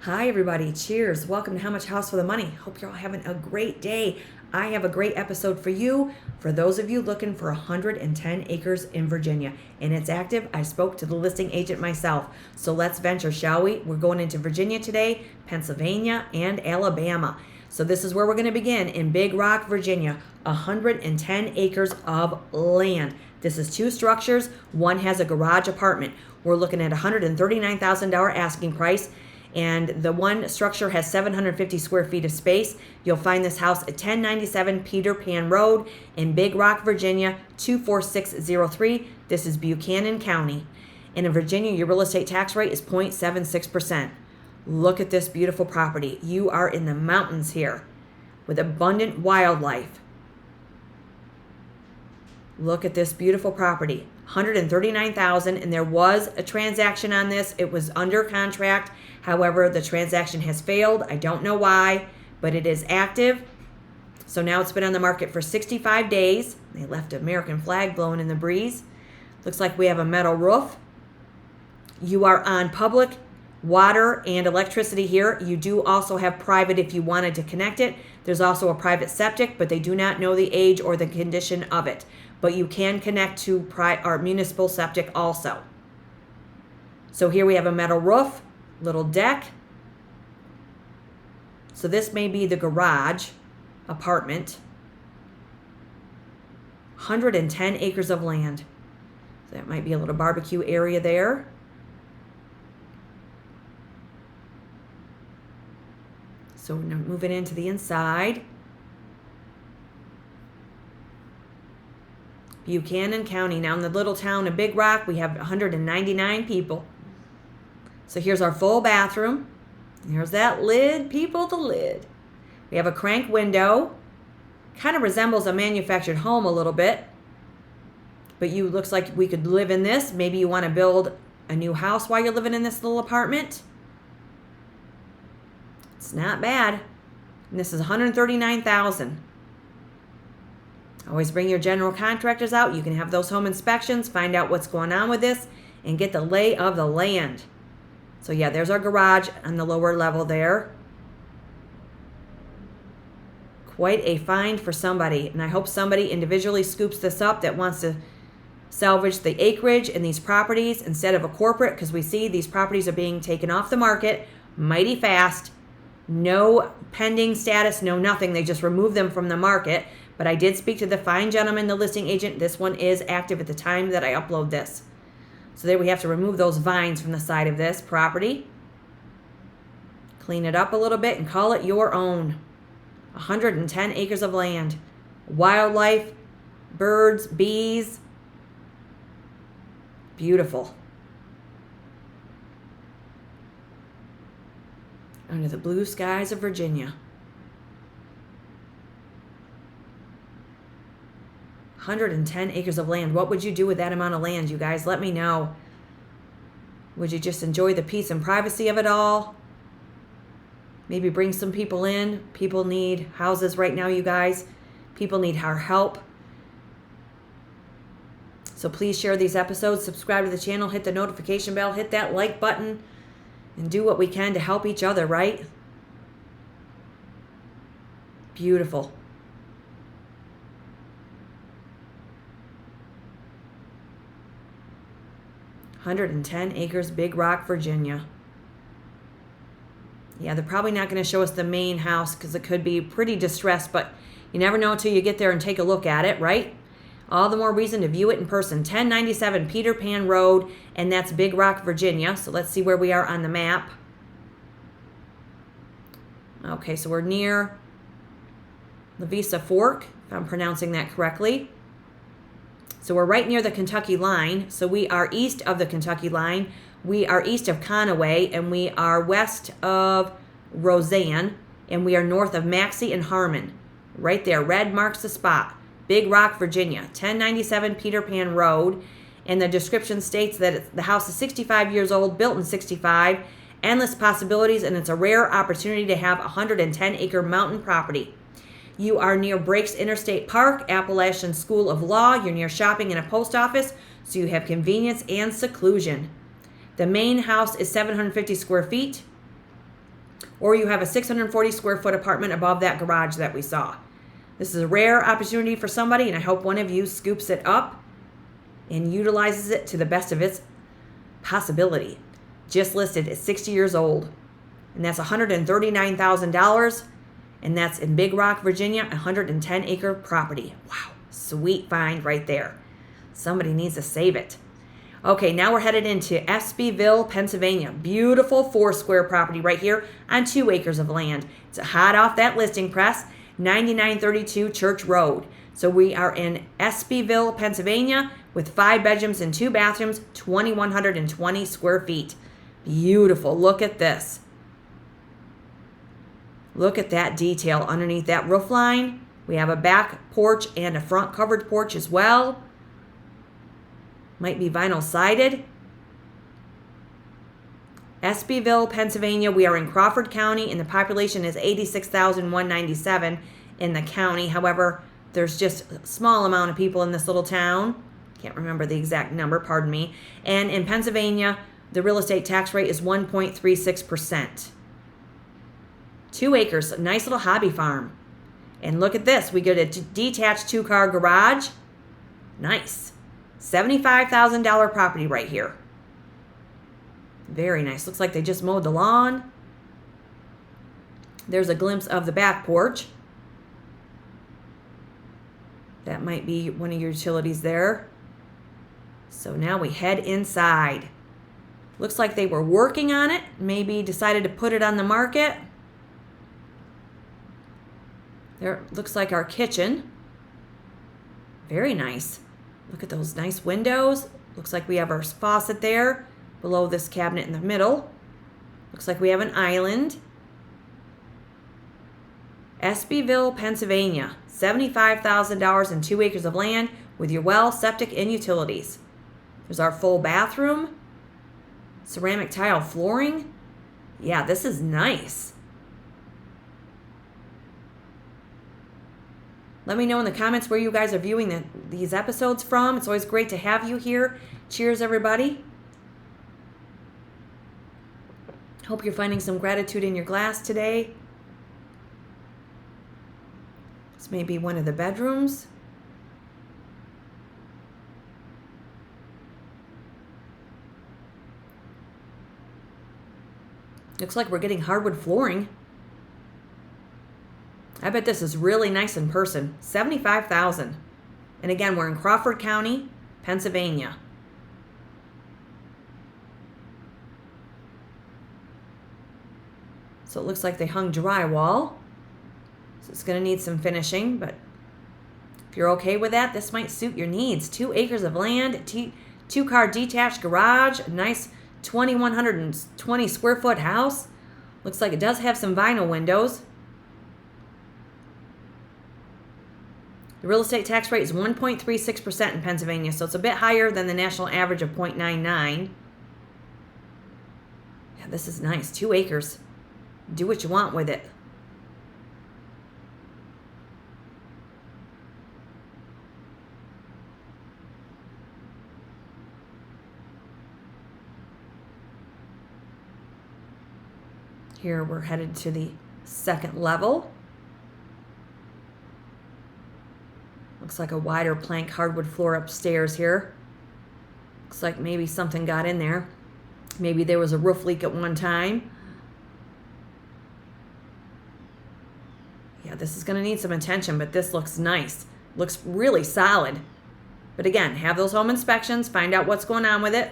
Hi, everybody. Cheers. Welcome to How Much House for the Money. Hope you're all having a great day. I have a great episode for you. For those of you looking for 110 acres in Virginia, and it's active, I spoke to the listing agent myself. So let's venture, shall we? We're going into Virginia today, Pennsylvania, and Alabama. So this is where we're going to begin in Big Rock, Virginia. 110 acres of land. This is two structures. One has a garage apartment. We're looking at $139,000 asking price. And the one structure has 750 square feet of space. You'll find this house at 1097 Peter Pan Road in Big Rock, Virginia, 24603. This is Buchanan County. And in Virginia, your real estate tax rate is 0.76%. Look at this beautiful property. You are in the mountains here with abundant wildlife. Look at this beautiful property. $139,000, and there was a transaction on this. It was under contract. However, the transaction has failed. I don't know why, but it is active. So now it's been on the market for 65 days. They left an American flag blowing in the breeze. Looks like we have a metal roof. You are on public water and electricity here. You do also have private if you wanted to connect it. There's also a private septic, but they do not know the age or the condition of it. But you can connect to our municipal septic also. So here we have a metal roof, little deck. So this may be the garage apartment. 110 acres of land. So that might be a little barbecue area there. So we're moving into the inside. Buchanan County. Now in the little town of Big Rock, we have 199 people. So here's our full bathroom. Here's that lid, people, the lid. We have a crank window. Kind of resembles a manufactured home a little bit. But looks like we could live in this. Maybe you want to build a new house while you're living in this little apartment. It's not bad. And this is $139,000. Always bring your general contractors out. You can have those home inspections, find out what's going on with this, and get the lay of the land. So yeah, there's our garage on the lower level there. Quite a find for somebody. And I hope somebody individually scoops this up that wants to salvage the acreage in these properties instead of a corporate, because we see these properties are being taken off the market mighty fast. No pending status, no nothing. They just remove them from the market. But I did speak to the fine gentleman, the listing agent. This one is active at the time that I upload this. So there we have to remove those vines from the side of this property. Clean it up a little bit and call it your own. 110 acres of land. Wildlife, birds, bees. Beautiful. Under the blue skies of Virginia. 110 acres of land. What would you do with that amount of land, you guys? Let me know. Would you just enjoy the peace and privacy of it all? Maybe bring some people in. People need houses right now, you guys. People need our help. So please share these episodes. Subscribe to the channel. Hit the notification bell. Hit that like button. And do what we can to help each other, right? Beautiful. $110 acres, Big Rock, Virginia. Yeah, they're probably not going to show us the main house because it could be pretty distressed, but you never know until you get there and take a look at it, right? All the more reason to view it in person. 1097 Peter Pan Road, and that's Big Rock, Virginia. So let's see where we are on the map. Okay, so we're near Lavisa Fork, if I'm pronouncing that correctly. So we're right near the Kentucky line. So we are east of the Kentucky line. We are east of Conaway, and we are west of Roseanne, and we are north of Maxey and Harmon. Right there, red marks the spot. Big Rock, Virginia, 1097 Peter Pan Road. And the description states that the house is 65 years old, built in 65, endless possibilities, and it's a rare opportunity to have a 110-acre mountain property. You are near Breaks Interstate Park, Appalachian School of Law. You're near shopping and a post office, so you have convenience and seclusion. The main house is 750 square feet. or you have a 640 square foot apartment above that garage that we saw. This is a rare opportunity for somebody, and I hope one of you scoops it up and utilizes it to the best of its possibility. Just listed at 60 years old, and that's $139,000, and that's in Big Rock, Virginia, 110 acre property. Wow, sweet find right there. Somebody needs to save it. Okay, now we're headed into Espyville, Pennsylvania. Beautiful 4 square property right here on 2 acres of land. It's hot off that listing press, 9932 Church Road. So we are in Espyville, Pennsylvania, with 5 bedrooms and 2 bathrooms, 2,120 square feet. Beautiful. Look at this. Look at that detail underneath that roof line. We have a back porch and a front covered porch as well. Might be vinyl sided. Espyville, Pennsylvania. We are in Crawford County, and the population is 86,197 in the county. However, there's just a small amount of people in this little town. Can't remember the exact number, pardon me. And in Pennsylvania, the real estate tax rate is 1.36%. 2 acres, a nice little hobby farm. And look at this. We get a detached 2-car garage. Nice. $75,000 property right here. Very nice. Looks like they just mowed the lawn. There's a glimpse of the back porch. That might be one of your utilities there. So now we head inside. Looks like they were working on it. Maybe decided to put it on the market. There looks like our kitchen. Very nice. Look at those nice windows. Looks like we have our faucet there below this cabinet in the middle. Looks like we have an island. Espyville, Pennsylvania. $75,000 and 2 acres of land with your well, septic, and utilities. There's our full bathroom. Ceramic tile flooring. Yeah, this is nice. Let me know in the comments where you guys are viewing these episodes from. It's always great to have you here. Cheers, everybody. Hope you're finding some gratitude in your glass today. This may be one of the bedrooms. Looks like we're getting hardwood flooring. I bet this is really nice in person. $75,000. And again, we're in Crawford County, Pennsylvania. So it looks like they hung drywall. So it's going to need some finishing, but if you're okay with that, this might suit your needs. 2 acres of land, 2-car detached garage, a nice 2,120 square foot house. Looks like it does have some vinyl windows. The real estate tax rate is 1.36% in Pennsylvania, so it's a bit higher than the national average of 0.99. Yeah, this is nice. 2 acres. Do what you want with it. Here we're headed to the second level. Looks like a wider plank hardwood floor upstairs here. Looks like maybe something got in there. Maybe there was a roof leak at one time. Yeah, this is going to need some attention, but this looks nice. Looks really solid. But again, have those home inspections, find out what's going on with it.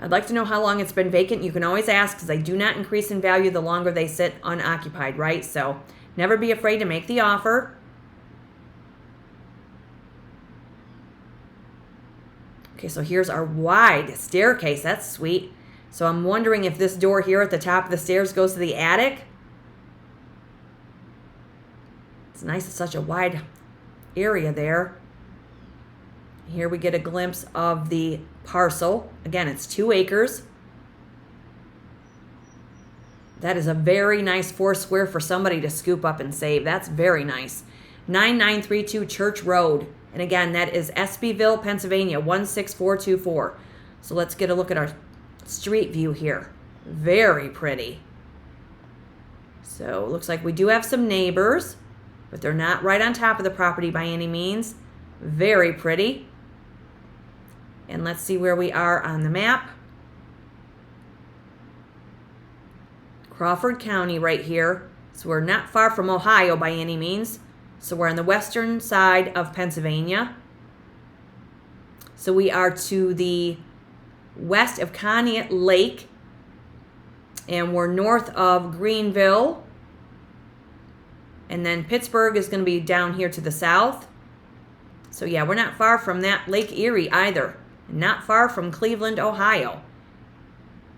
I'd like to know how long it's been vacant. You can always ask, because they do not increase in value the longer they sit unoccupied, right? So never be afraid to make the offer. Okay, so here's our wide staircase. That's sweet. So I'm wondering if this door here at the top of the stairs goes to the attic. It's nice. It's such a wide area there. Here we get a glimpse of the parcel. Again, it's 2 acres. That is a very nice 4 square for somebody to scoop up and save. That's very nice. 9932 Church Road. And again, that is Espyville, Pennsylvania, 16424. So let's get a look at our street view here. Very pretty. So it looks like we do have some neighbors, but they're not right on top of the property by any means. Very pretty. And let's see where we are on the map. Crawford County right here. So we're not far from Ohio by any means. So we're on the western side of Pennsylvania. So we are to the west of Conneaut Lake. And we're north of Greenville. And then Pittsburgh is going to be down here to the south. So yeah, we're not far from that Lake Erie either. Not far from Cleveland, Ohio.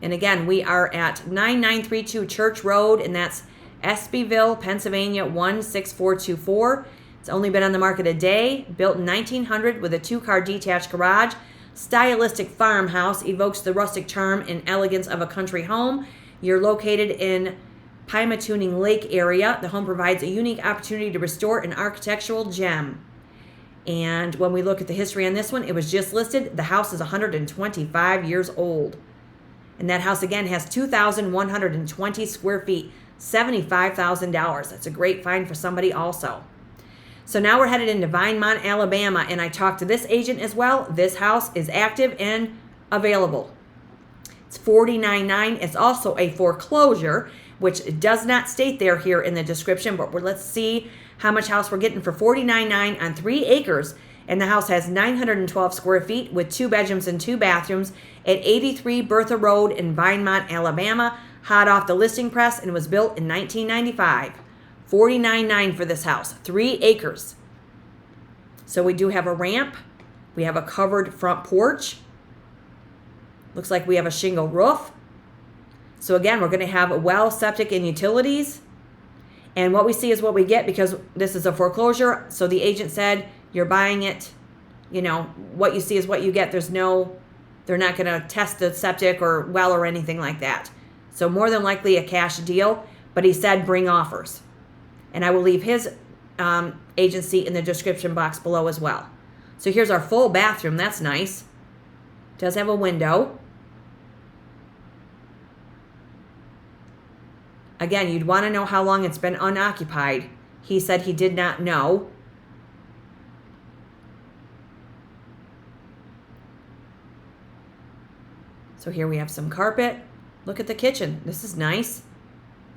And again, we are at 9932 Church Road, and that's Espyville, Pennsylvania 16424. It's only been on the market a day. Built in 1900 with a 2-car detached garage. Stylistic farmhouse evokes the rustic charm and elegance of a country home. You're located in Pymatuning Lake area. The home provides a unique opportunity to restore an architectural gem. And when we look at the history on this one, it was just listed. The house is 125 years old. And that house, again, has 2,120 square feet, $75,000. That's a great find for somebody also. So now we're headed into Vinemont, Alabama, and I talked to this agent as well. This house is active and available. It's $49,900. It's also a foreclosure, which does not state there here in the description, but let's see how much house we're getting for $49,900 on 3 acres. And the house has 912 square feet with 2 bedrooms and 2 bathrooms at 83 Bertha Road in Vinemont, Alabama. Hot off the listing press and was built in 1995. $49,900 for this house, 3 acres. So we do have a ramp. We have a covered front porch. Looks like we have a shingle roof. So again, we're going to have a well, septic, and utilities. And what we see is what we get because this is a foreclosure. So the agent said, you're buying it, you know, what you see is what you get. They're not going to test the septic or well or anything like that. So more than likely a cash deal, but he said bring offers. And I will leave his agency in the description box below as well. So here's our full bathroom. That's nice. Does have a window. Again, you'd want to know how long it's been unoccupied. He said he did not know. So here we have some carpet. Look at the kitchen. This is nice.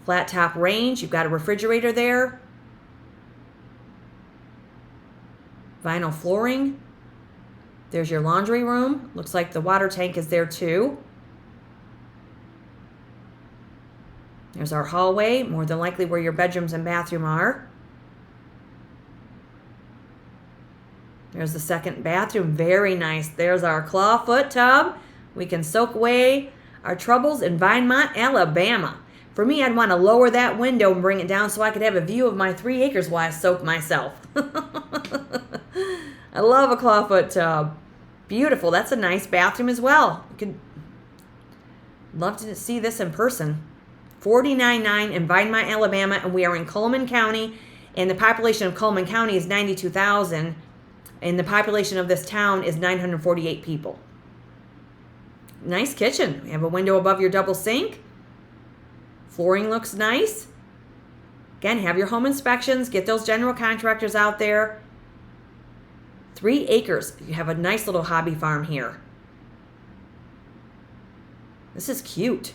Flat top range. You've got a refrigerator there. Vinyl flooring. There's your laundry room. Looks like the water tank is there too. There's our hallway, more than likely where your bedrooms and bathroom are. There's the second bathroom. Very nice. There's our clawfoot tub. We can soak away our troubles in Vinemont, Alabama. For me, I'd want to lower that window and bring it down so I could have a view of my 3 acres while I soak myself. I love a clawfoot tub. Beautiful. That's a nice bathroom as well. You could love to see this in person. $49,900 in Vinemont, Alabama, and we are in Cullman County, and the population of Cullman County is 92,000, and the population of this town is 948 people. Nice kitchen. You have a window above your double sink. Flooring looks nice. Again, have your home inspections. Get those general contractors out there. 3 acres. You have a nice little hobby farm here. This is cute.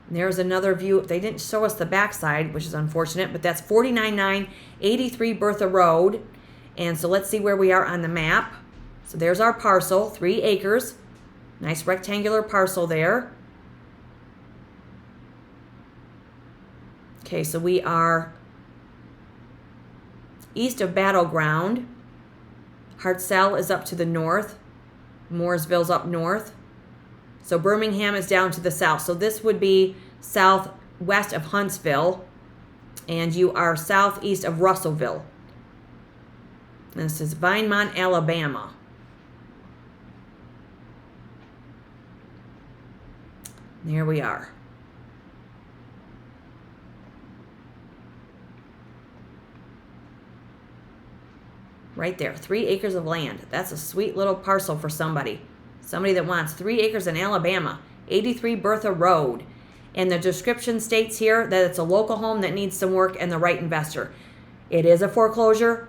There's another view. They didn't show us the backside, which is unfortunate, but that's $49,900, 83 Bertha Road. And so let's see where we are on the map. So there's our parcel, 3 acres. Nice rectangular parcel there. Okay, so we are east of Battleground. Hartselle is up to the north. Mooresville's up north. So Birmingham is down to the south. So this would be southwest of Huntsville. And you are southeast of Russellville. And this is Vinemont, Alabama. There we are. Right there, 3 acres of land. That's a sweet little parcel for somebody. somebody that wants 3 acres in Alabama, 83 Bertha Road. And the description states here that it's a local home that needs some work and the right investor. It is a foreclosure.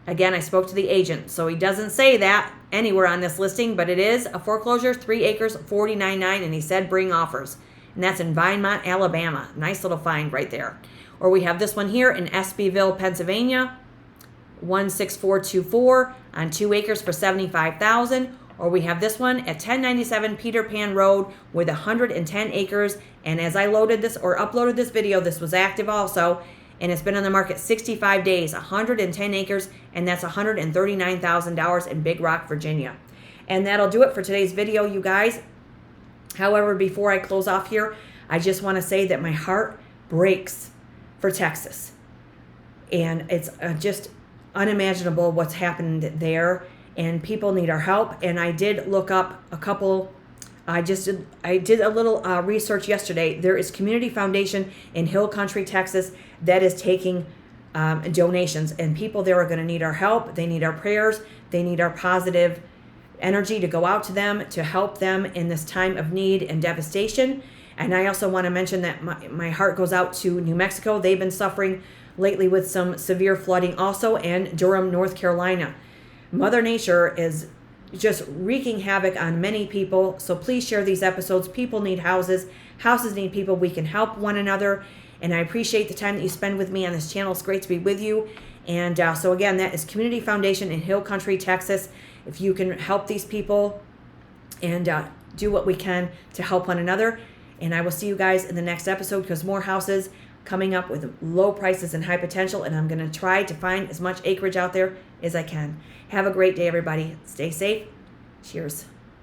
Again, I spoke to the agent, so he doesn't say that anywhere on this listing, but it is a foreclosure, 3 acres, $49,900, and he said bring offers. And that's in Vinemont, Alabama. Nice little find right there. Or we have this one here in Espyville, Pennsylvania, 16424 on 2 acres for $75,000. Or we have this one at 1097 Peter Pan Road with 110 acres. And as I loaded this or uploaded this video, this was active also. And it's been on the market 65 days, 110 acres, and that's $139,000 in Big Rock, Virginia. And that'll do it for today's video, you guys. However, before I close off here, I just want to say that my heart breaks for Texas. And it's just unimaginable what's happened there. And people need our help. And I did look up a couple. I did a little research yesterday. There is Community Foundation in Hill Country, Texas, that is taking donations. And people there are going to need our help. They need our prayers. They need our positive energy to go out to them, to help them in this time of need and devastation. And I also want to mention that my heart goes out to New Mexico. They've been suffering lately with some severe flooding also, and Durham, North Carolina. Mother Nature is just wreaking havoc on many people. So please share these episodes. People need houses. Houses need people. We can help one another. And I appreciate the time that you spend with me on this channel. It's great to be with you. And so again, that is Community Foundation in Hill Country, Texas. If you can help these people and do what we can to help one another. And I will see you guys in the next episode, because more houses coming up with low prices and high potential. And I'm going to try to find as much acreage out there as I can. Have a great day, everybody. Stay safe. Cheers.